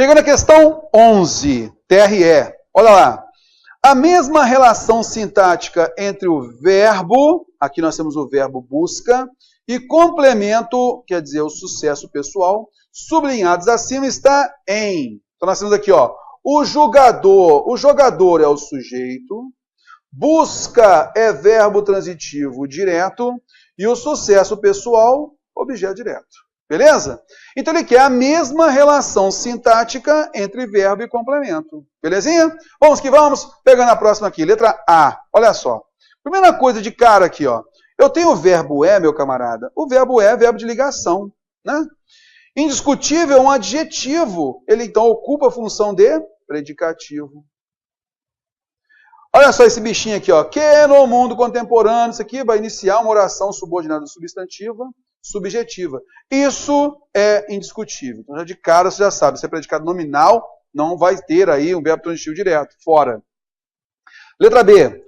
Pegando a questão 11, TRE. Olha lá. A mesma relação sintática entre o verbo, aqui nós temos o verbo busca, e complemento, quer dizer, o sucesso pessoal, sublinhados acima, está em. Então nós temos aqui, ó, o jogador é o sujeito, busca é verbo transitivo direto, e o sucesso pessoal, objeto direto. Beleza? Então ele quer a mesma relação sintática entre verbo e complemento. Belezinha? Vamos que vamos. Pegando a próxima aqui, letra A. Olha só. Primeira coisa de cara aqui, ó. Eu tenho o verbo é, meu camarada. O verbo é verbo de ligação, né? Indiscutível é um adjetivo. Ele então ocupa a função de predicativo. Olha só esse bichinho aqui, ó. Que no mundo contemporâneo, isso aqui vai iniciar uma oração subordinada substantiva, subjetiva. Isso é indiscutível. Então, já de cara, você já sabe, se é predicado nominal, não vai ter aí um verbo transitivo direto. Fora. Letra B.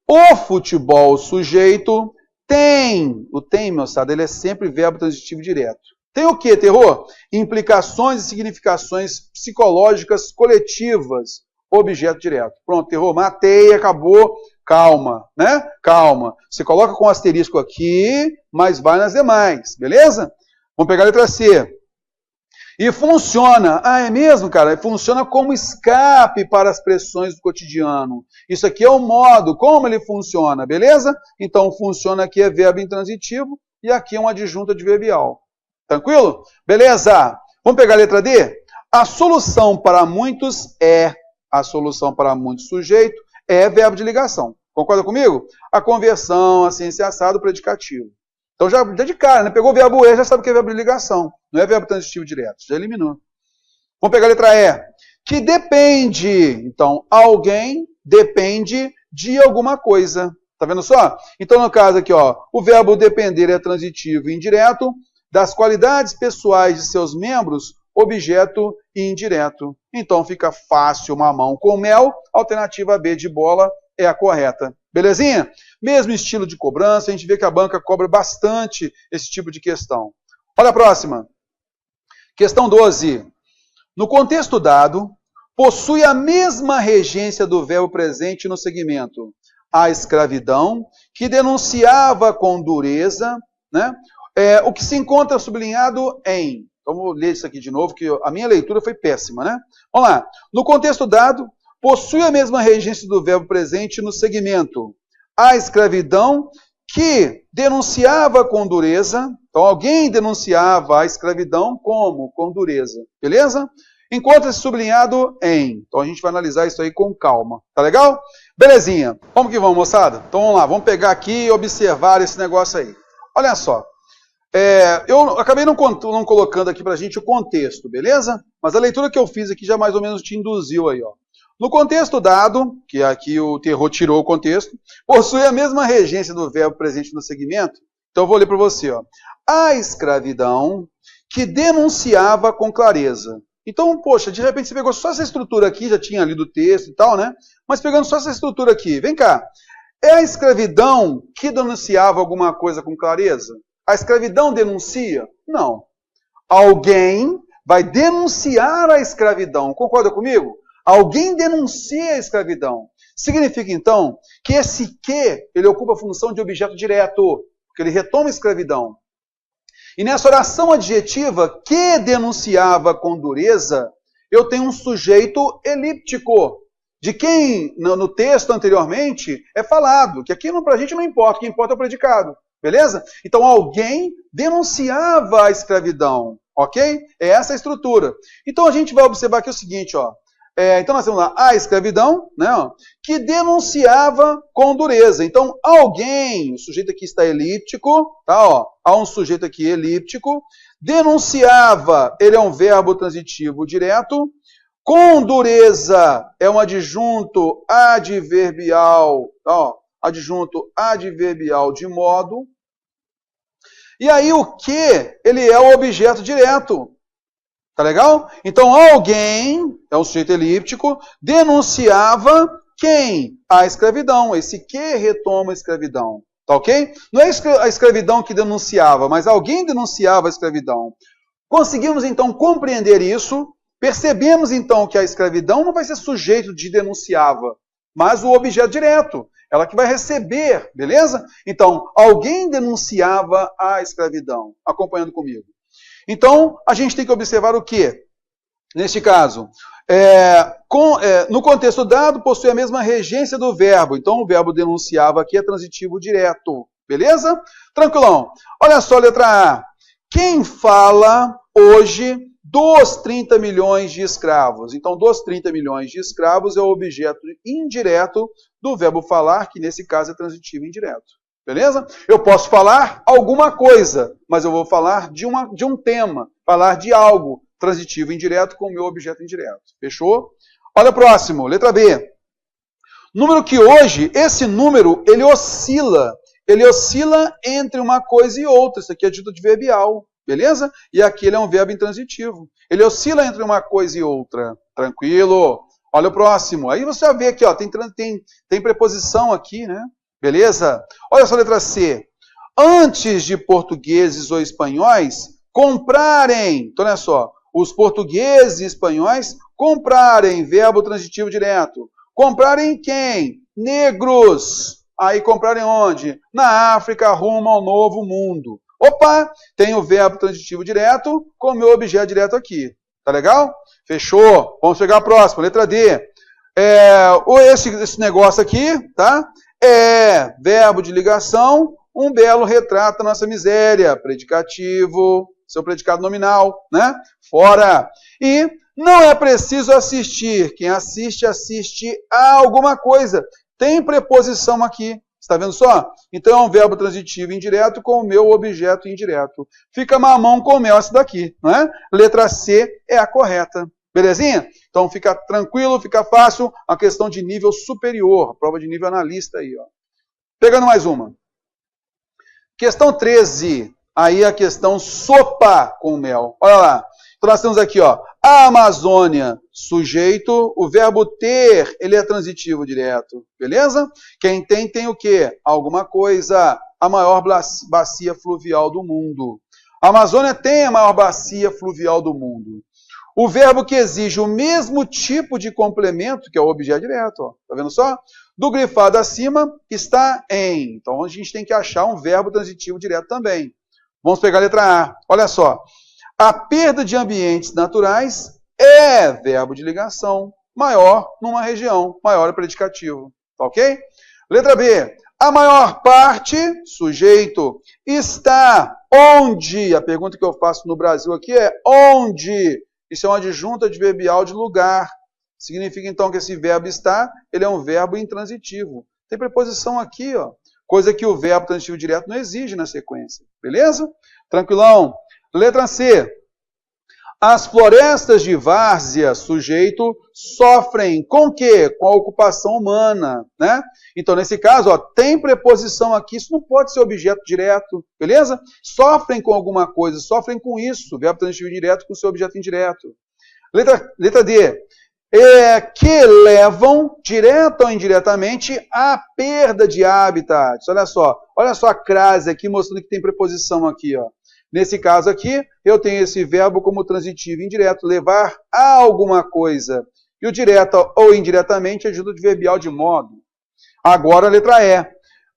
O futebol sujeito tem. O tem, moçada, ele é sempre verbo transitivo direto. Tem o quê, terror? Implicações e significações psicológicas coletivas. Objeto direto. Pronto, terror, matei, acabou. Calma, né? Calma. Você coloca com asterisco aqui, mas vai nas demais, beleza? Vamos pegar a letra C. E funciona. Ah, é mesmo, cara? Funciona como escape para as pressões do cotidiano. Isso aqui é o modo, como ele funciona, beleza? Então, funciona aqui é verbo intransitivo e aqui é um adjunto adverbial. Tranquilo? Beleza? Vamos pegar a letra D? A solução para muitos é. A solução para muitos sujeito é verbo de ligação. Concorda comigo? A conversão, assim, se assado, predicativo. Então, já de cara, né? Pegou o verbo é, já sabe que é verbo de ligação. Não é verbo transitivo direto. Já eliminou. Vamos pegar a letra E. Que depende. Então, alguém depende de alguma coisa. Tá vendo só? Então, no caso aqui, ó, o verbo depender é transitivo e indireto. Das qualidades pessoais de seus membros, objeto indireto. Então fica fácil, mamão com mel. Alternativa B de bola é a correta. Belezinha? Mesmo estilo de cobrança, a gente vê que a banca cobra bastante esse tipo de questão. Olha a próxima. Questão 12. No contexto dado, possui a mesma regência do verbo presente no segmento. A escravidão, que denunciava com dureza, né? O que se encontra sublinhado em... Vamos ler isso aqui de novo, que a minha leitura foi péssima, né? Vamos lá. No contexto dado, possui a mesma regência do verbo presente no segmento. A escravidão que denunciava com dureza. Então, alguém denunciava a escravidão como? Com dureza. Beleza? Encontra-se sublinhado em. Então, a gente vai analisar isso aí com calma. Tá legal? Belezinha. Vamos que vamos, moçada. Então, vamos lá. Vamos pegar aqui e observar esse negócio aí. Olha só. Eu acabei não colocando aqui para a gente o contexto, beleza? Mas a leitura que eu fiz aqui já mais ou menos te induziu aí, ó. No contexto dado, que aqui o terror tirou o contexto, possui a mesma regência do verbo presente no segmento. Então eu vou ler para você, ó. A escravidão que denunciava com clareza. Então, poxa, de repente você pegou só essa estrutura aqui, já tinha lido o texto e tal, né? Mas pegando só essa estrutura aqui, vem cá. É a escravidão que denunciava alguma coisa com clareza? A escravidão denuncia? Não. Alguém vai denunciar a escravidão. Concorda comigo? Alguém denuncia a escravidão. Significa, então, que esse que, ele ocupa a função de objeto direto, porque ele retoma a escravidão. E nessa oração adjetiva, que denunciava com dureza, eu tenho um sujeito elíptico, de quem, no texto anteriormente, é falado, que aqui para a gente não importa, o que importa é o predicado. Beleza? Então, alguém denunciava a escravidão, ok? É essa a estrutura. Então, a gente vai observar aqui o seguinte, ó. Então, nós temos lá a escravidão, né, ó, que denunciava com dureza. Então, alguém, o sujeito aqui está elíptico, tá, ó, há um sujeito aqui elíptico, denunciava, ele é um verbo transitivo direto, com dureza é um adjunto adverbial, ó, adjunto adverbial de modo. E aí o que? Ele é o objeto direto. Tá legal? Então alguém, é um sujeito elíptico, denunciava quem? A escravidão. Esse que retoma a escravidão. Tá ok? Não é a escravidão que denunciava, mas alguém denunciava a escravidão. Conseguimos então compreender isso Percebemos então que a escravidão não vai ser sujeito de denunciava, mas o objeto direto. Ela que vai receber, beleza? Então, alguém denunciava a escravidão, acompanhando comigo. Então, a gente tem que observar o quê? Neste caso, no contexto dado, possui a mesma regência do verbo. Então, o verbo denunciava aqui é transitivo direto. Beleza? Tranquilão. Olha só, letra A. Quem fala hoje dos 30 milhões de escravos? Então, dos 30 milhões de escravos é o objeto indireto do verbo falar, que nesse caso é transitivo indireto. Beleza? Eu posso falar alguma coisa, mas eu vou falar de um tema, falar de algo transitivo indireto com o meu objeto indireto. Fechou? Olha o próximo, letra B. Número que hoje, esse número, ele oscila entre uma coisa e outra. Isso aqui é dito adverbial, beleza? E aqui ele é um verbo intransitivo. Ele oscila entre uma coisa e outra. Tranquilo? Olha o próximo. Aí você vai ver aqui, ó, tem preposição aqui, né? Beleza? Olha só a letra C. Antes de portugueses ou espanhóis comprarem, então olha só, os portugueses e espanhóis comprarem, verbo transitivo direto. Comprarem quem? Negros. Aí comprarem onde? Na África, rumo ao novo mundo. Opa, tem o verbo transitivo direto com o meu objeto direto aqui. Tá legal? Fechou. Vamos pegar a próxima, letra D. Esse negócio aqui, tá? É verbo de ligação, um belo retrato da nossa miséria. Predicativo, seu predicado nominal, né? Fora. E não é preciso assistir. Quem assiste, assiste a alguma coisa. Tem preposição aqui. Está vendo só? Então é um verbo transitivo indireto com o meu objeto indireto. Fica mamão com mel essa daqui, não é? Letra C é a correta. Belezinha? Então fica tranquilo, fica fácil. A questão de nível superior. Prova de nível analista aí, ó. Pegando mais uma. Questão 13. Aí a questão sopa com mel. Olha lá. Então nós temos aqui, ó, a Amazônia, sujeito, o verbo ter, ele é transitivo direto, beleza? Quem tem o quê? Alguma coisa, a maior bacia fluvial do mundo. A Amazônia tem a maior bacia fluvial do mundo. O verbo que exige o mesmo tipo de complemento, que é o objeto direto, ó, tá vendo só? Do grifado acima está em. Então a gente tem que achar um verbo transitivo direto também. Vamos pegar a letra A. Olha só. A perda de ambientes naturais é verbo de ligação, maior numa região, maior é predicativo. Tá ok? Letra B. A maior parte, sujeito, está onde? A pergunta que eu faço no Brasil aqui é onde? Isso é uma adjunta adverbial de lugar. Significa então que esse verbo está, ele é um verbo intransitivo. Tem preposição aqui, ó, coisa que o verbo transitivo direto não exige na sequência. Beleza? Tranquilão? Letra C. As florestas de várzea, sujeito, sofrem com o quê? Com a ocupação humana, né? Então, nesse caso, ó, tem preposição aqui, isso não pode ser objeto direto, beleza? Sofrem com alguma coisa, sofrem com isso, verbo transitivo direto com seu objeto indireto. Letra D. Que levam, direta ou indiretamente, à perda de habitats. Olha só a crase aqui, mostrando que tem preposição aqui, ó. Nesse caso aqui, eu tenho esse verbo como transitivo indireto, levar a alguma coisa. E o direto ou indiretamente é ajuda adverbial de modo. Agora a letra E.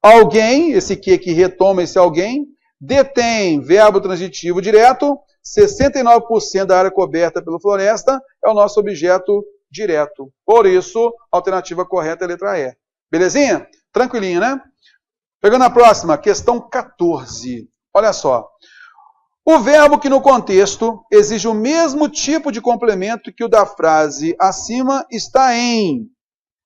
Alguém, esse que retoma esse alguém, detém verbo transitivo direto, 69% da área coberta pela floresta é o nosso objeto direto. Por isso, a alternativa correta é a letra E. Belezinha? Tranquilinho, né? Pegando a próxima, questão 14. Olha só. O verbo que no contexto exige o mesmo tipo de complemento que o da frase acima está em.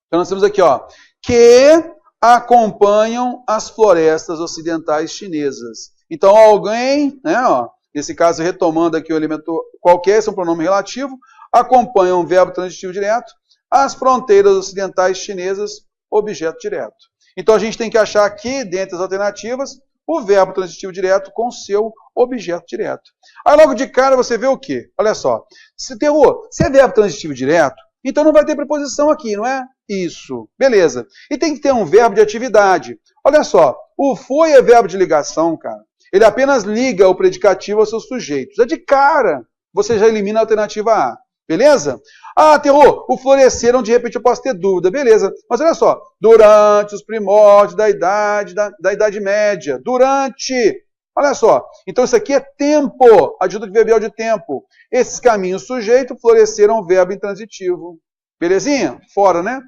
Então nós temos aqui, ó, que acompanham as florestas ocidentais chinesas. Então alguém, né, ó, nesse caso retomando aqui o elemento qualquer, esse é um pronome relativo, acompanha um verbo transitivo direto, as fronteiras ocidentais chinesas, objeto direto. Então a gente tem que achar aqui, dentre as alternativas, o verbo transitivo direto com seu objeto direto. Aí logo de cara você vê o quê? Olha só. Se é verbo transitivo direto, então não vai ter preposição aqui, não é? Isso. Beleza. E tem que ter um verbo de atividade. Olha só. O foi é verbo de ligação, cara. Ele apenas liga o predicativo aos seus sujeitos. É de cara. Você já elimina a alternativa A. Beleza? Ah, terror, o floresceram, de repente eu posso ter dúvida. Beleza. Mas olha só, durante os primórdios da Idade Média. Durante. Olha só. Então isso aqui é tempo. Adjunto adverbial de tempo. Esses caminhos sujeito floresceram verbo intransitivo. Belezinha? Fora, né?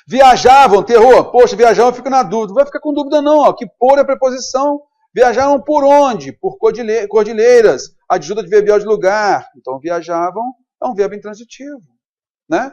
Viajavam, terror. Poxa, viajavam, eu fico na dúvida. Não vai ficar com dúvida não. Ó. Que por é preposição. Viajaram por onde? Por cordilheiras. Adjunto adverbial de lugar. Então viajavam é um verbo intransitivo. Né?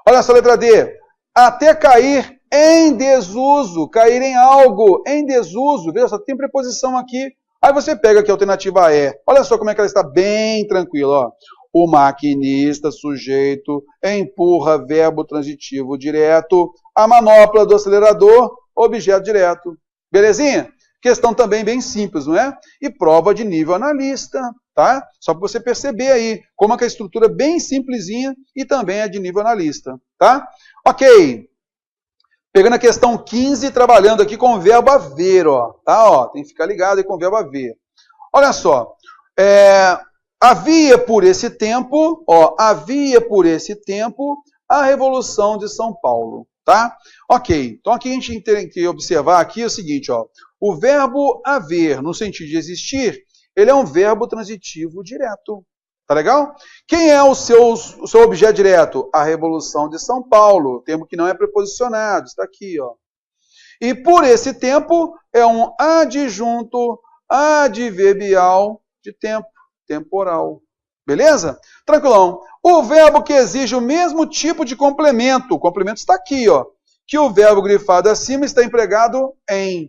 Olha só a letra D. Até cair em desuso. Cair em algo. Em desuso. Veja só, tem preposição aqui. Aí você pega aqui a alternativa E. Olha só como é que ela está bem tranquila. Ó. O maquinista, sujeito, empurra, verbo transitivo direto. A manopla do acelerador, objeto direto. Belezinha? Questão também bem simples, não é? E prova de nível analista, tá? Só para você perceber aí como é que a estrutura é bem simplesinha e também é de nível analista, tá? Ok. Pegando a questão 15, trabalhando aqui com o verbo haver, ó. Tá? Ó, tem que ficar ligado aí com o verbo haver. Olha só. Havia por esse tempo, a Revolução de São Paulo, tá? Ok. Então aqui a gente tem que observar aqui o seguinte, ó. O verbo haver, no sentido de existir, ele é um verbo transitivo direto. Tá legal? Quem é o seu objeto direto? A Revolução de São Paulo, termo que não é preposicionado, está aqui, ó. E por esse tempo é um adjunto adverbial de tempo, temporal. Beleza? Tranquilão. O verbo que exige o mesmo tipo de complemento, o complemento está aqui, ó, que o verbo grifado acima está empregado em.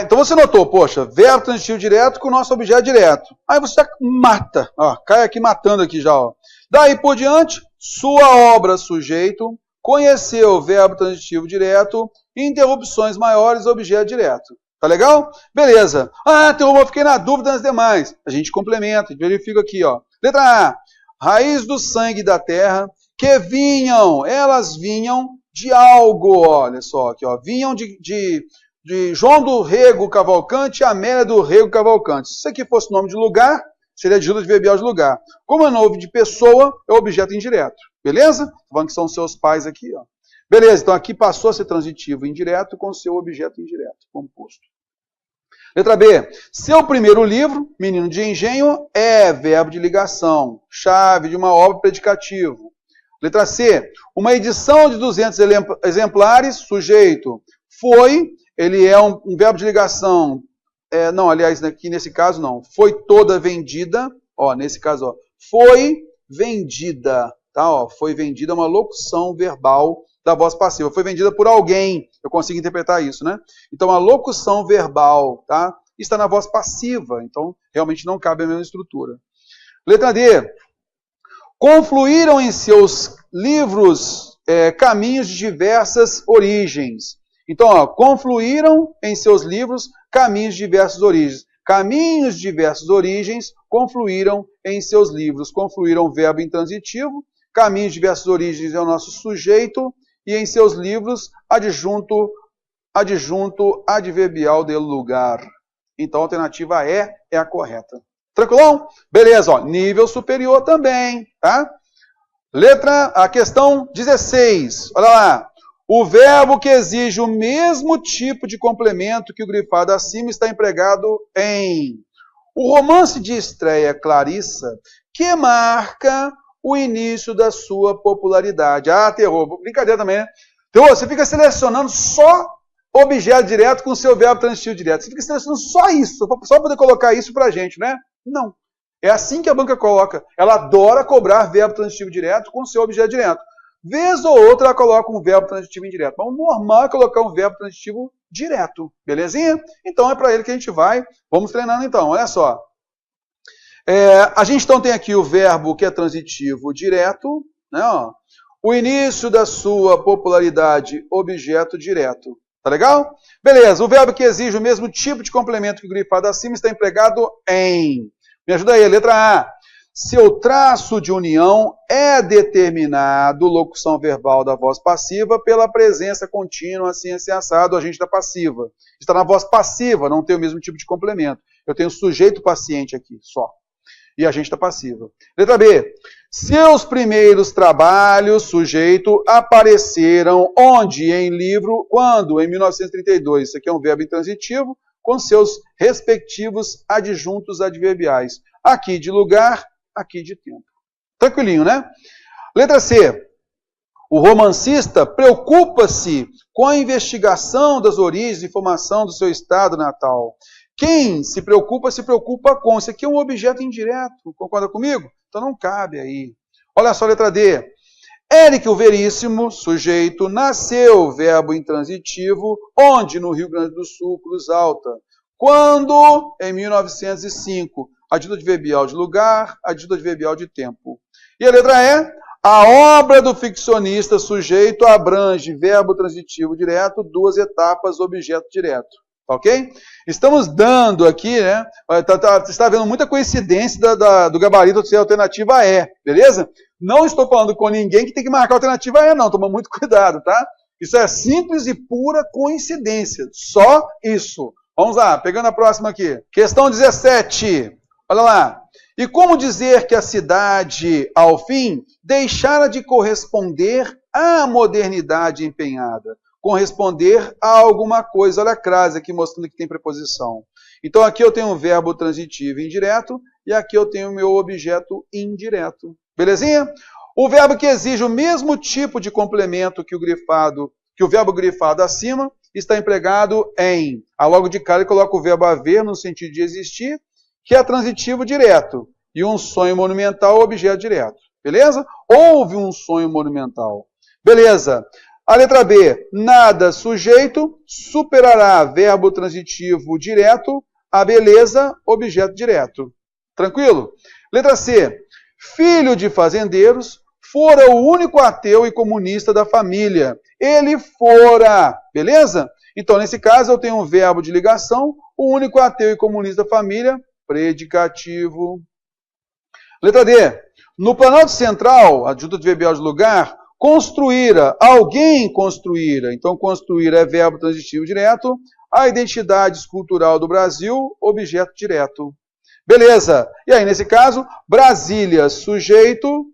Então você notou, poxa, verbo transitivo direto com o nosso objeto direto. Aí você já mata, ó, cai aqui matando aqui já. Ó. Daí por diante, sua obra sujeito, conheceu o verbo transitivo direto, interrupções maiores, objeto direto. Tá legal? Beleza. Ah, então eu fiquei na dúvida nas demais. A gente complementa, a gente verifica aqui, ó. Letra A. Raiz do sangue da terra, que vinham, elas vinham de algo, olha só aqui, ó. Vinham de João do Rego Cavalcante e Amélia do Rego Cavalcante. Se isso aqui fosse nome de lugar, seria adjunto adverbial de lugar. Como é nome de pessoa, é objeto indireto. Beleza? Falando que são seus pais aqui, ó. Beleza, então aqui passou a ser transitivo indireto com seu objeto indireto composto. Letra B. Seu primeiro livro, Menino de Engenho, é verbo de ligação, chave de uma obra predicativo. Letra C. Uma edição de 200 exemplares, sujeito, foi, ele é um verbo de ligação. Não, aliás, aqui nesse caso não. Foi toda vendida, ó, nesse caso, ó, foi vendida, tá? Ó, foi vendida uma locução verbal da voz passiva. Foi vendida por alguém. Eu consigo interpretar isso, né? Então, a locução verbal, tá? Está na voz passiva. Então, realmente não cabe a mesma estrutura. Letra D. Confluíram em seus livros caminhos de diversas origens. Então, ó, confluíram em seus livros caminhos de diversas origens. Caminhos de diversas origens confluíram em seus livros. Confluíram verbo intransitivo. Caminhos de diversas origens é o nosso sujeito. E em seus livros, adjunto adverbial de lugar. Então, a alternativa E é a correta. Tranquilão? Beleza, ó, nível superior também, tá? A questão 16. Olha lá. O verbo que exige o mesmo tipo de complemento que o grifado acima está empregado em. O romance de estreia Clarissa, que marca o início da sua popularidade. Ah, terror. Brincadeira também, né? Terror, você fica selecionando só objeto direto com o seu verbo transitivo direto. Você fica selecionando só isso, só para poder colocar isso pra gente, né? Não. É assim que a banca coloca. Ela adora cobrar verbo transitivo direto com o seu objeto direto. Vez ou outra, ela coloca um verbo transitivo indireto. Mas o normal é colocar um verbo transitivo direto. Belezinha? Então é para ele que a gente vai. Vamos treinando então. Olha só. A gente então tem aqui o verbo que é transitivo direto, né, ó. O início da sua popularidade, objeto direto. Tá legal? Beleza, o verbo que exige o mesmo tipo de complemento que o grifado acima está empregado em. Me ajuda aí, letra A. Seu traço de união é determinado, locução verbal da voz passiva, pela presença contínua, assim, assado, agente da passiva. Está na voz passiva, não tem o mesmo tipo de complemento. Eu tenho sujeito paciente aqui, só. e agente da passiva. Letra B. Seus primeiros trabalhos, sujeito, apareceram onde? Em livro, quando? Em 1932. Isso aqui é um verbo intransitivo, com seus respectivos adjuntos adverbiais. Aqui de lugar, aqui de tempo. Tranquilinho, né? Letra C. O romancista preocupa-se com a investigação das origens e formação do seu estado natal. Quem se preocupa com. Isso aqui é um objeto indireto. Concorda comigo? Então não cabe aí. Olha só a letra D. Éric, o Veríssimo, sujeito, nasceu, verbo intransitivo, onde? No Rio Grande do Sul, Cruz Alta. Quando? Em 1905. Adjunto adverbial de lugar, adjunto adverbial de tempo. E a letra E. A obra do ficcionista, sujeito, abrange verbo transitivo direto, duas etapas, objeto direto. Ok? Estamos dando aqui, né? Você está vendo muita coincidência do gabarito de ser alternativa E, beleza? Não estou falando com ninguém que tem que marcar a alternativa E, não. Toma muito cuidado, tá? Isso é simples e pura coincidência. Só isso. Vamos lá, pegando a próxima aqui. Questão 17. Olha lá. E como dizer que a cidade, ao fim, deixara de corresponder à modernidade empenhada? Corresponder a alguma coisa. Olha a crase aqui mostrando que tem preposição. Então aqui eu tenho um verbo transitivo indireto e aqui eu tenho o meu objeto indireto. Belezinha? O verbo que exige o mesmo tipo de complemento que o verbo grifado acima, está empregado em. Logo de cara ele coloca o verbo haver no sentido de existir, que é transitivo direto. E um sonho monumental, objeto direto. Beleza? Houve um sonho monumental. Beleza. A letra B. Nada, sujeito, superará verbo transitivo direto, a beleza, objeto direto. Tranquilo? Letra C. Filho de fazendeiros, fora o único ateu e comunista da família. Ele fora. Beleza? Então, nesse caso, eu tenho um verbo de ligação, o único ateu e comunista da família, predicativo. Letra D. No Planalto Central, adjunto adverbial de lugar, construíra, alguém construíra. Então, construir é verbo transitivo direto. A identidade escultural do Brasil, objeto direto. Beleza. E aí, nesse caso, Brasília, sujeito,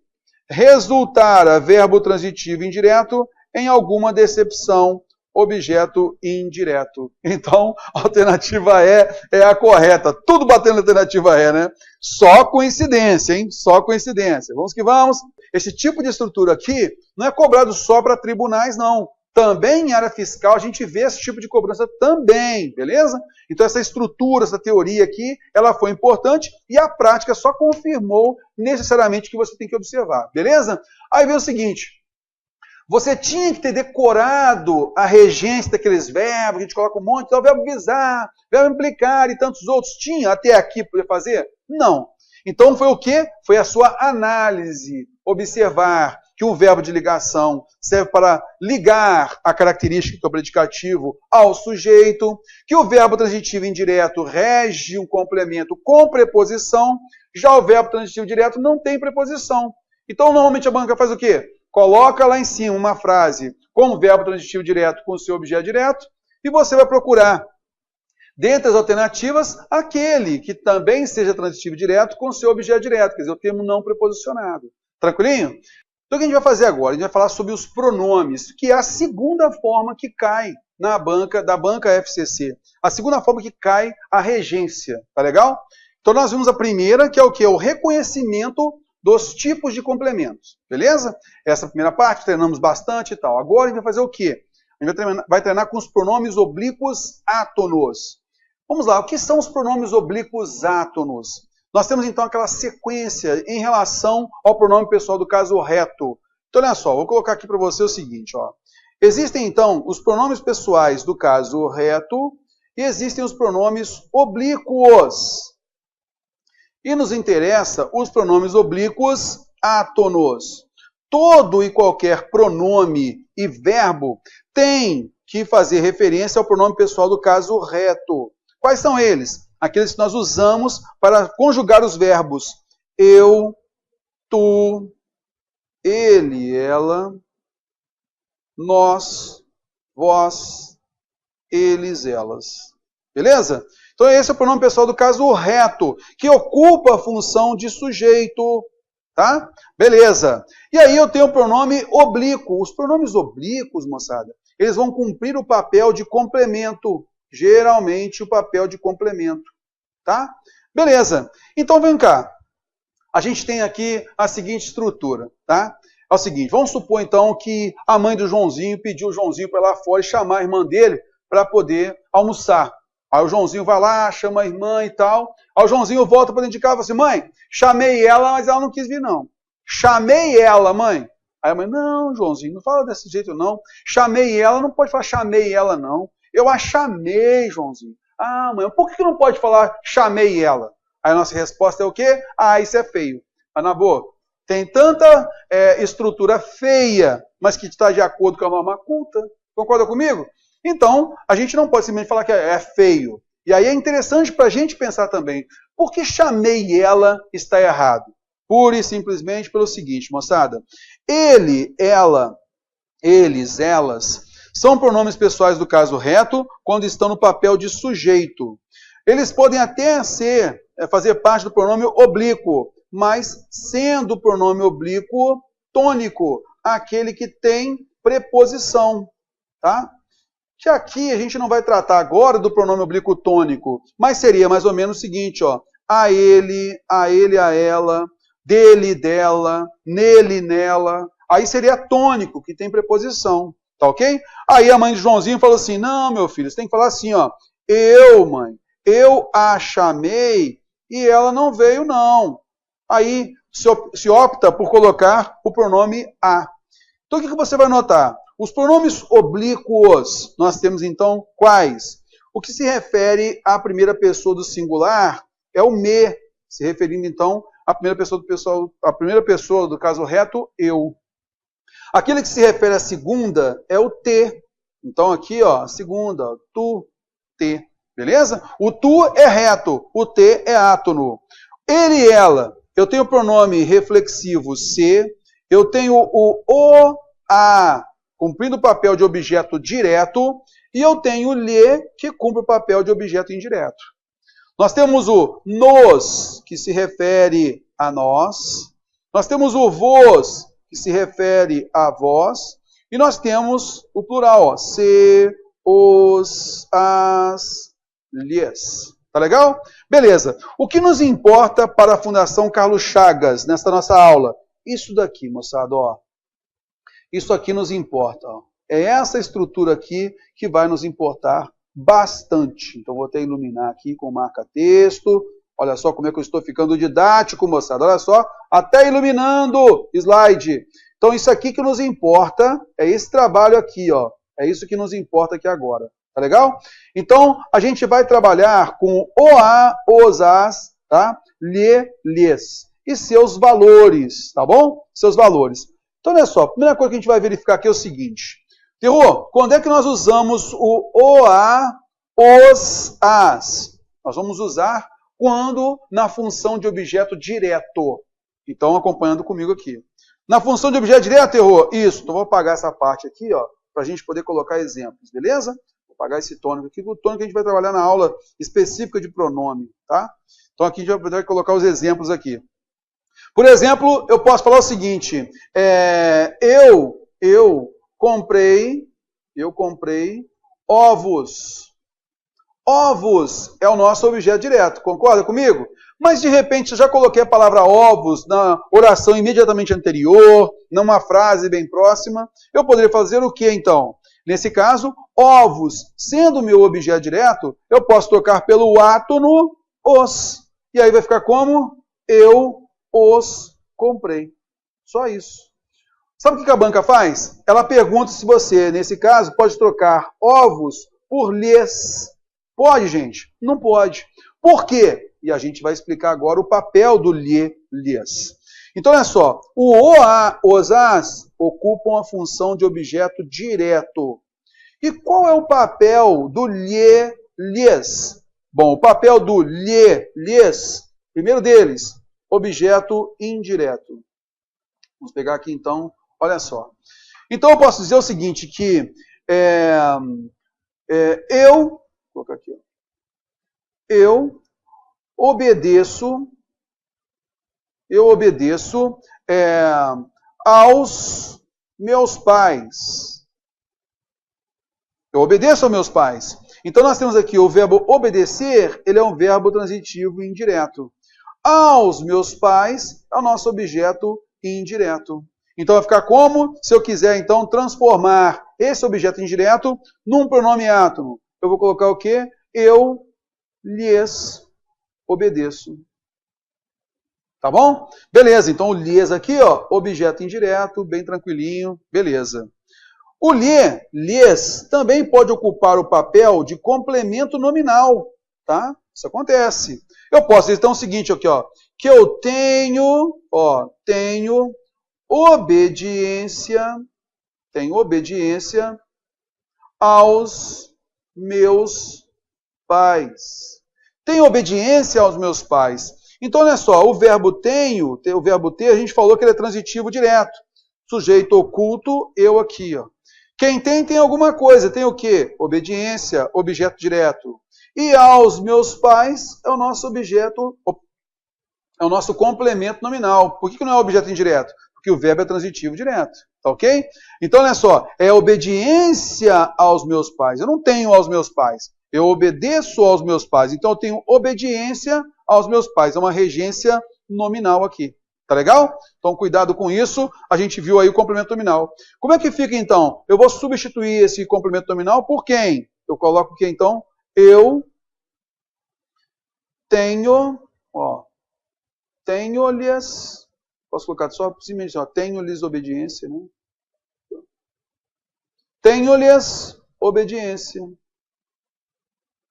resultara, verbo transitivo indireto, em alguma decepção, objeto indireto. Então, a alternativa E é a correta. Tudo batendo na alternativa E, né? Só coincidência, hein? Só coincidência. Vamos que vamos. Esse tipo de estrutura aqui não é cobrado só para tribunais, não. Também em área fiscal a gente vê esse tipo de cobrança também, beleza? Então essa estrutura, essa teoria aqui, ela foi importante e a prática só confirmou necessariamente o que você tem que observar, beleza? Aí vem o seguinte, você tinha que ter decorado a regência daqueles verbos, a gente coloca um monte, então verbo visar, verbo implicar e tantos outros. Tinha até aqui para fazer? Não. Então foi o quê? Foi a sua análise, observar que o verbo de ligação serve para ligar a característica do predicativo ao sujeito, que o verbo transitivo indireto rege um complemento com preposição, já o verbo transitivo direto não tem preposição. Então, normalmente a banca faz o quê? Coloca lá em cima uma frase com o verbo transitivo direto com o seu objeto direto e você vai procurar, dentre as alternativas, aquele que também seja transitivo direto com o seu objeto direto, quer dizer, o termo não preposicionado. Tranquilinho? Então, o que a gente vai fazer agora? A gente vai falar sobre os pronomes, que é a segunda forma que cai da banca FCC. A segunda forma que cai a regência. Tá legal? Então, nós vimos a primeira, que é o quê? O reconhecimento dos tipos de complementos. Beleza? Essa primeira parte, treinamos bastante e tal. Agora, a gente vai fazer o quê? A gente vai treinar com os pronomes oblíquos átonos. Vamos lá, o que são os pronomes oblíquos átonos? Nós temos então aquela sequência em relação ao pronome pessoal do caso reto. Então, olha só, vou colocar aqui para você o seguinte, ó. Existem então os pronomes pessoais do caso reto e existem os pronomes oblíquos. E nos interessa os pronomes oblíquos átonos. Todo e qualquer pronome e verbo tem que fazer referência ao pronome pessoal do caso reto. Quais são eles? Aqueles que nós usamos para conjugar os verbos eu, tu, ele, ela, nós, vós, eles, elas. Beleza? Então esse é o pronome pessoal do caso reto, que ocupa a função de sujeito. Tá? Beleza. E aí eu tenho o pronome oblíquo. Os pronomes oblíquos, moçada, eles vão cumprir o papel de complemento. Geralmente o papel de complemento. Tá? Beleza. Então vem cá. A gente tem aqui a seguinte estrutura. Tá? É o seguinte, vamos supor então que a mãe do Joãozinho pediu o Joãozinho para ir lá fora e chamar a irmã dele para poder almoçar. Aí o Joãozinho vai lá, chama a irmã e tal. Aí o Joãozinho volta para dentro de casa e fala assim, mãe, chamei ela, mas ela não quis vir não. Chamei ela, mãe. Aí a mãe, não, Joãozinho, não fala desse jeito não. Chamei ela, não pode falar chamei ela não. Eu a chamei, Joãozinho. Ah, mãe, por que não pode falar chamei ela? Aí a nossa resposta é o quê? Ah, isso é feio. Mas na boa, tem tanta estrutura feia, mas que está de acordo com a norma culta. Concorda comigo? Então, a gente não pode simplesmente falar que é feio. E aí é interessante para a gente pensar também, por que chamei ela está errado? Pura e simplesmente pelo seguinte, moçada. Ele, ela, eles, elas, são pronomes pessoais do caso reto quando estão no papel de sujeito. Eles podem até fazer parte do pronome oblíquo, mas sendo o pronome oblíquo tônico, aquele que tem preposição, tá? Que aqui a gente não vai tratar agora do pronome oblíquo tônico, mas seria mais ou menos o seguinte, ó, a ele, a ela, dele, dela, nele, nela. Aí seria tônico, que tem preposição, tá ok? Aí a mãe de Joãozinho falou assim, não, meu filho, você tem que falar assim, ó, eu, mãe, eu a chamei e ela não veio, não. Aí se opta por colocar o pronome a. Então o que você vai notar? Os pronomes oblíquos, nós temos então quais? O que se refere à primeira pessoa do singular é o me, se referindo então à primeira pessoa do caso reto, eu. Aquele que se refere à segunda é o te. Então aqui, ó, a segunda, tu, te. Beleza? O tu é reto, o te é átono. Ele e ela, eu tenho o pronome reflexivo se, eu tenho o, a, cumprindo o papel de objeto direto, e eu tenho o lhe, que cumpre o papel de objeto indireto. Nós temos o nos, que se refere a nós. Nós temos o vos, que se refere a vós. E nós temos o plural, ó, se, os, as, lhes. Tá legal? Beleza. O que nos importa para a Fundação Carlos Chagas, nesta nossa aula? Isso daqui, moçada, ó. Isso aqui nos importa. Ó. É essa estrutura aqui que vai nos importar bastante. Então, vou até iluminar aqui com marca-texto. Olha só como é que eu estou ficando didático, moçada. Olha só, até iluminando slide. Então, isso aqui que nos importa é esse trabalho aqui, ó. É isso que nos importa aqui agora. Tá legal? Então, a gente vai trabalhar com o a, os, as, tá? Lhe, lhes. E seus valores, tá bom? Seus valores. Então, olha só, a primeira coisa que a gente vai verificar aqui é o seguinte. Terror, quando é que nós usamos o a, os, as? Nós vamos usar quando na função de objeto direto. Então, acompanhando comigo aqui. Na função de objeto direto, Terror? Isso. Então, vou apagar essa parte aqui, ó, para a gente poder colocar exemplos, beleza? Vou apagar esse tônico aqui, o tônico que a gente vai trabalhar na aula específica de pronome, tá? Então, aqui a gente vai colocar os exemplos aqui. Por exemplo, eu posso falar o seguinte, eu comprei ovos. Ovos é o nosso objeto direto, concorda comigo? Mas de repente eu já coloquei a palavra ovos na oração imediatamente anterior, numa frase bem próxima. Eu poderia fazer o que então? Nesse caso, ovos, sendo o meu objeto direto, eu posso trocar pelo átono os. E aí vai ficar como? Eu os comprei. Só isso. Sabe o que a banca faz? Ela pergunta se você, nesse caso, pode trocar ovos por lhes. Pode, gente? Não pode. Por quê? E a gente vai explicar agora o papel do lhe, lhes. Então, olha só. O a, os, as ocupam a função de objeto direto. E qual é o papel do lhe, lhes? Bom, o papel do lhe, lhes, primeiro deles, objeto indireto. Vamos pegar aqui, então, olha só. Então, eu posso dizer o seguinte, que vou colocar aqui, ó. eu obedeço aos meus pais. Eu obedeço aos meus pais. Então nós temos aqui o verbo obedecer, ele é um verbo transitivo indireto. Aos meus pais é o nosso objeto indireto. Então vai ficar como se eu quiser então transformar esse objeto indireto num pronome átono. Eu vou colocar o quê? Eu lhes obedeço. Tá bom? Beleza, então o lhes aqui, ó, objeto indireto, bem tranquilinho, beleza. O lhes, também pode ocupar o papel de complemento nominal, tá? Isso acontece. Eu posso dizer então o seguinte aqui, ó, que eu tenho obediência aos meus pais. Tenho obediência aos meus pais. Então, olha só, o verbo tenho, o verbo ter, a gente falou que ele é transitivo direto. Sujeito oculto, eu aqui, ó. Quem tem alguma coisa. Tem o quê? Obediência, objeto direto. E aos meus pais é o nosso objeto, é o nosso complemento nominal. Por que não é objeto indireto? Porque o verbo é transitivo direto. Tá ok? Então, olha só, é obediência aos meus pais. Eu não tenho aos meus pais. Eu obedeço aos meus pais. Então, eu tenho obediência aos meus pais. É uma regência nominal aqui. Tá legal? Então, cuidado com isso. A gente viu aí o complemento nominal. Como é que fica, então? Eu vou substituir esse complemento nominal por quem? Eu coloco o que, então? Eu tenho-lhes... Posso colocar só simplesmente, ó, tenho-lhes obediência, né? Tenho-lhes obediência.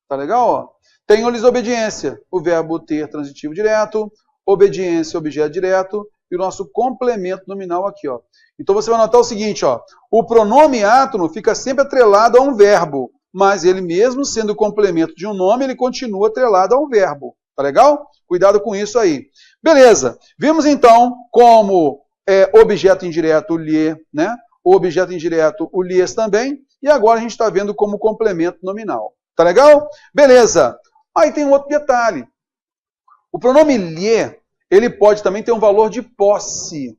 Tá legal? Ó? Tenho-lhes obediência. O verbo ter transitivo direto, obediência, objeto direto, e o nosso complemento nominal aqui, ó. Então você vai notar o seguinte, ó. O pronome átono fica sempre atrelado a um verbo, mas ele mesmo sendo o complemento de um nome, ele continua atrelado a um verbo. Tá legal? Cuidado com isso aí. Beleza. Vimos então como objeto indireto o lhe, né? O objeto indireto o lhes também, e agora a gente está vendo como complemento nominal. Tá legal? Beleza. Aí tem um outro detalhe. O pronome lhe, ele pode também ter um valor de posse.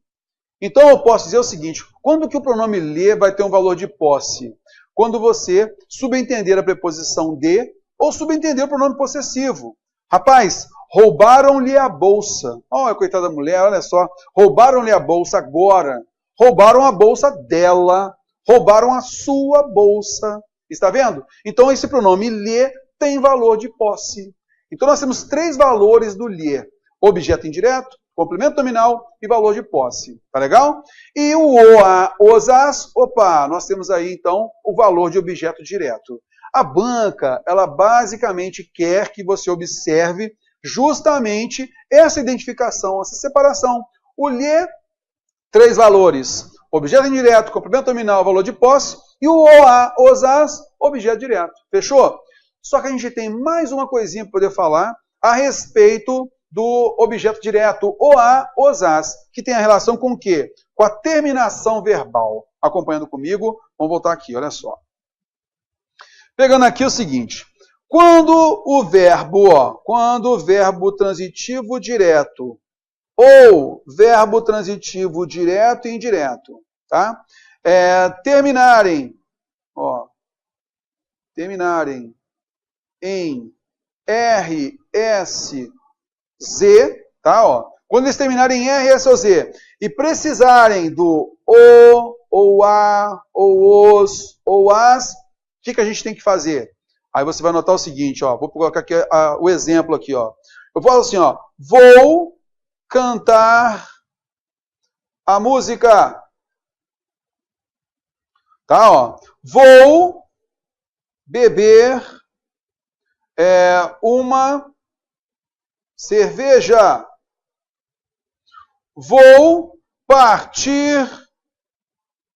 Então eu posso dizer o seguinte, quando que o pronome lhe vai ter um valor de posse? Quando você subentender a preposição de ou subentender o pronome possessivo. Rapaz, roubaram-lhe a bolsa. Olha, coitada da mulher, olha só. Roubaram-lhe a bolsa agora. Roubaram a bolsa dela. Roubaram a sua bolsa. Está vendo? Então esse pronome lhe tem valor de posse. Então nós temos 3 valores do lhe. Objeto indireto, complemento nominal e valor de posse. Tá legal? E o oa, os, as, opa, nós temos aí então o valor de objeto direto. A banca, ela basicamente quer que você observe justamente essa identificação, essa separação. O lhe, 3 valores. Objeto indireto, complemento nominal, valor de posse. E o oa, os, as, objeto direto. Fechou? Só que a gente tem mais uma coisinha para poder falar a respeito do objeto direto, oa, os, as, que tem a relação com o quê? Com a terminação verbal. Acompanhando comigo, vamos voltar aqui, olha só. Pegando aqui o seguinte, quando o verbo transitivo direto ou verbo transitivo direto e indireto, tá? Terminarem em R, S, Z, tá? Ó. Quando eles terminarem em R, S ou Z e precisarem do o, ou a, ou os, ou as, o que a gente tem que fazer? Aí você vai notar o seguinte, ó, vou colocar aqui o exemplo aqui, ó. Eu falo assim, ó, vou cantar a música. Tá, ó. Vou beber uma cerveja. Vou partir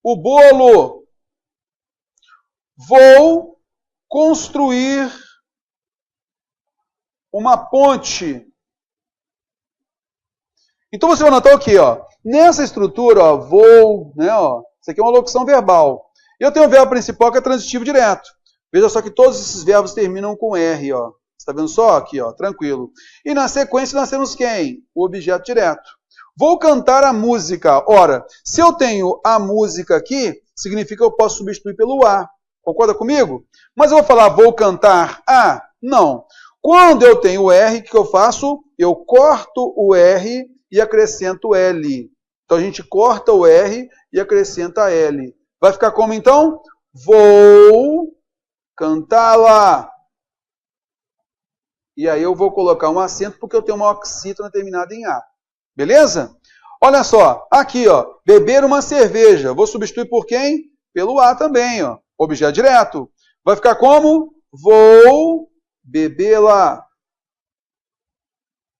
o bolo. Vou construir uma ponte. Então você vai notar o quê? Ó? Nessa estrutura, ó, vou, né, ó, isso aqui é uma locução verbal. Eu tenho o verbo principal que é transitivo direto. Veja só que todos esses verbos terminam com R, ó. Está vendo só? Aqui, ó, tranquilo. E na sequência nós temos quem? O objeto direto. Vou cantar a música. Ora, se eu tenho a música aqui, significa que eu posso substituir pelo a. Concorda comigo? Mas eu vou falar, vou cantar a? Não. Quando eu tenho o R, o que eu faço? Eu corto o R e acrescento L. Então a gente corta o R e acrescenta L. Vai ficar como então? Vou cantá-la. E aí eu vou colocar um acento porque eu tenho uma oxítona terminada em A. Beleza? Olha só, aqui, ó, beber uma cerveja. Vou substituir por quem? Pelo A também, ó. Objeto direto. Vai ficar como? Vou bebê-la.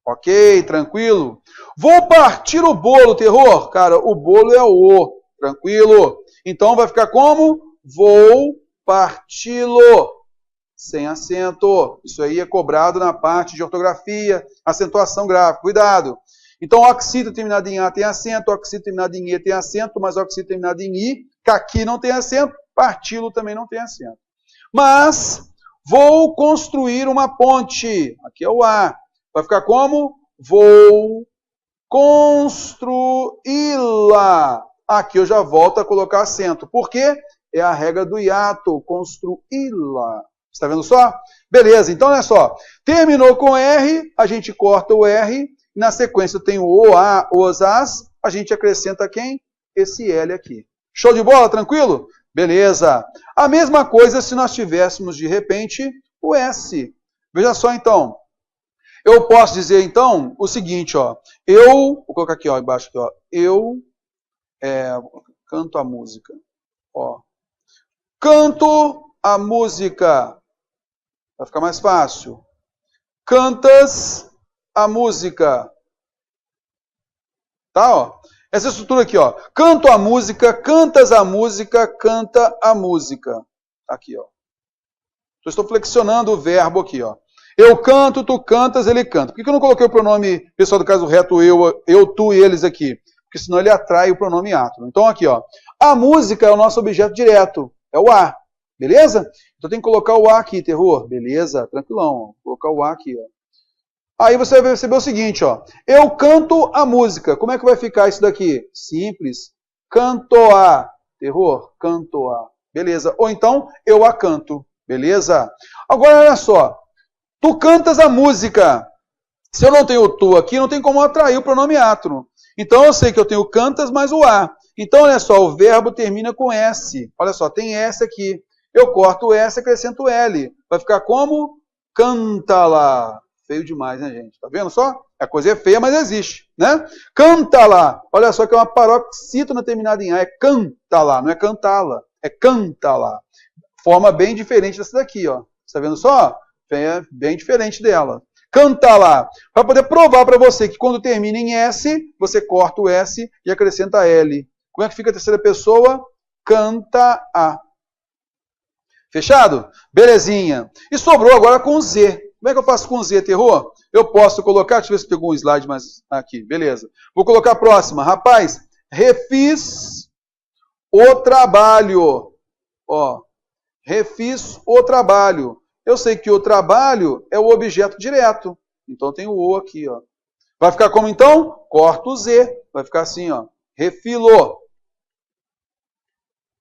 Ok, tranquilo. Vou partir o bolo, terror. Cara, o bolo é o. Tranquilo. Então vai ficar como? Vou parti-lo. Sem acento. Isso aí é cobrado na parte de ortografia, acentuação gráfica. Cuidado. Então, oxítono terminado em A tem acento, oxítono terminado em E tem acento, mas oxítono terminado em I, caqui não tem acento, parti-lo também não tem acento. Mas, vou construir uma ponte. Aqui é o A. Vai ficar como? Vou construí-la. Aqui eu já volto a colocar acento. Por quê? É a regra do hiato. Construí-la. Está vendo só? Beleza, então olha só. Terminou com R, a gente corta o R. Na sequência tem o A, os, as. A gente acrescenta quem? Esse L aqui. Show de bola? Tranquilo? Beleza. A mesma coisa se nós tivéssemos, de repente, o S. Veja só, então. Eu posso dizer, então, o seguinte, ó. Vou colocar aqui, ó, embaixo, aqui, ó. Canto a música. Ó. Canto a música. Vai ficar mais fácil. Cantas a música. Tá, ó. Essa estrutura aqui, ó. Canto a música, cantas a música, canta a música. Aqui, ó. Eu estou flexionando o verbo aqui, ó. Eu canto, tu cantas, ele canta. Por que eu não coloquei o pronome pessoal do caso reto, eu, tu e eles aqui? Porque senão ele atrai o pronome átono. Então aqui, ó. A música é o nosso objeto direto. É o A. Beleza? Então tem que colocar o A aqui, terror. Beleza? Tranquilão. Ó. Vou colocar o A aqui, ó. Aí você vai perceber o seguinte, ó. Eu canto a música. Como é que vai ficar isso daqui? Simples. Canto a. Terror. Canto a. Beleza. Ou então, eu a canto. Beleza? Agora, olha só. Tu cantas a música. Se eu não tenho o tu aqui, não tem como atrair o pronome átono. Então, eu sei que eu tenho cantas mais o a. Então, olha só. O verbo termina com S. Olha só. Tem S aqui. Eu corto o S e acrescento L. Vai ficar como? Canta-la. Feio demais, né, gente? Tá vendo só? A coisa é feia, mas existe, né? Canta-la. Olha só que é uma paroxítona terminada em A. É canta-la, não é cantá-la. É canta-la. Forma bem diferente dessa daqui, ó. Tá vendo só? É bem diferente dela. Canta-la. Para poder provar para você que quando termina em S, você corta o S e acrescenta L. Como é que fica a terceira pessoa? Canta-a. Fechado? Belezinha. E sobrou agora com Z. Como é que eu faço com Z, terror? Eu posso colocar, deixa eu ver se pegou um slide mais aqui, beleza. Vou colocar a próxima. Rapaz, refiz o trabalho. Ó, refiz o trabalho. Eu sei que o trabalho é o objeto direto. Então tem o O aqui, ó. Vai ficar como então? Corta o Z. Vai ficar assim, ó. Refilo.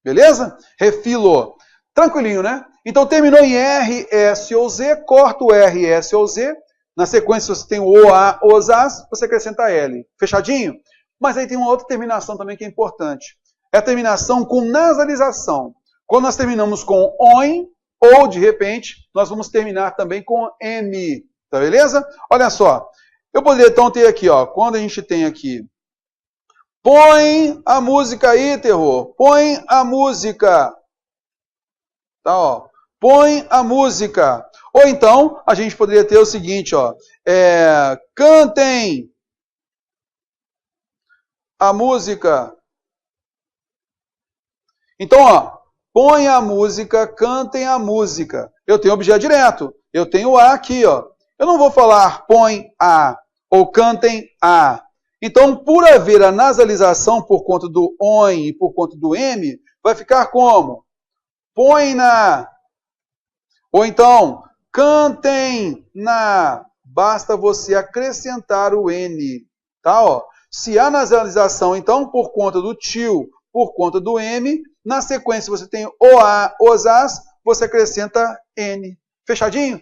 Beleza? Refilo. Tranquilinho, né? Então, terminou em R, S ou Z, corta o R, S ou Z. Na sequência, você tem o A, os, as, você acrescenta L. Fechadinho? Mas aí tem uma outra terminação também que é importante. É a terminação com nasalização. Quando nós terminamos com ON, ou, de repente, nós vamos terminar também com M. Tá beleza? Olha só. Eu poderia, então, ter aqui, ó. Quando a gente tem aqui... Põe a música aí, terror. Põe a música. Tá, ó. Põe a música. Ou então, a gente poderia ter o seguinte, ó. Cantem a música. Então, ó. Põe a música, cantem a música. Eu tenho objeto direto. Eu tenho A aqui, ó. Eu não vou falar põe a ou cantem a. Então, por haver a nasalização por conta do ON e por conta do M, vai ficar como? Põe na. Ou então, Cantem na. Basta você acrescentar o N. Tá, ó. Se há nasalização, então, por conta do tio, por conta do M, na sequência você tem o A, os As, você acrescenta N. Fechadinho?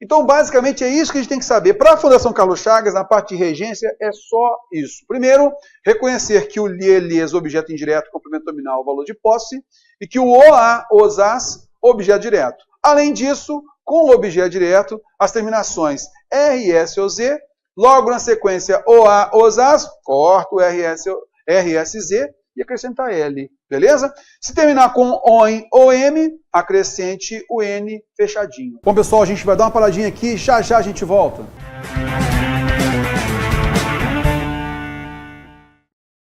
Então, basicamente, é isso que a gente tem que saber. Para a Fundação Carlos Chagas, na parte de regência, é só isso. Primeiro, reconhecer que o lies, objeto indireto, complemento nominal, valor de posse, e que o OA, os As, objeto direto. Além disso, com o objeto direto, as terminações RS ou Z, logo na sequência OA, os As, corta o RSZ e acrescenta L. Beleza? Se terminar com ON ou M, acrescente o N fechadinho. Bom, pessoal, a gente vai dar uma paradinha aqui, já já a gente volta.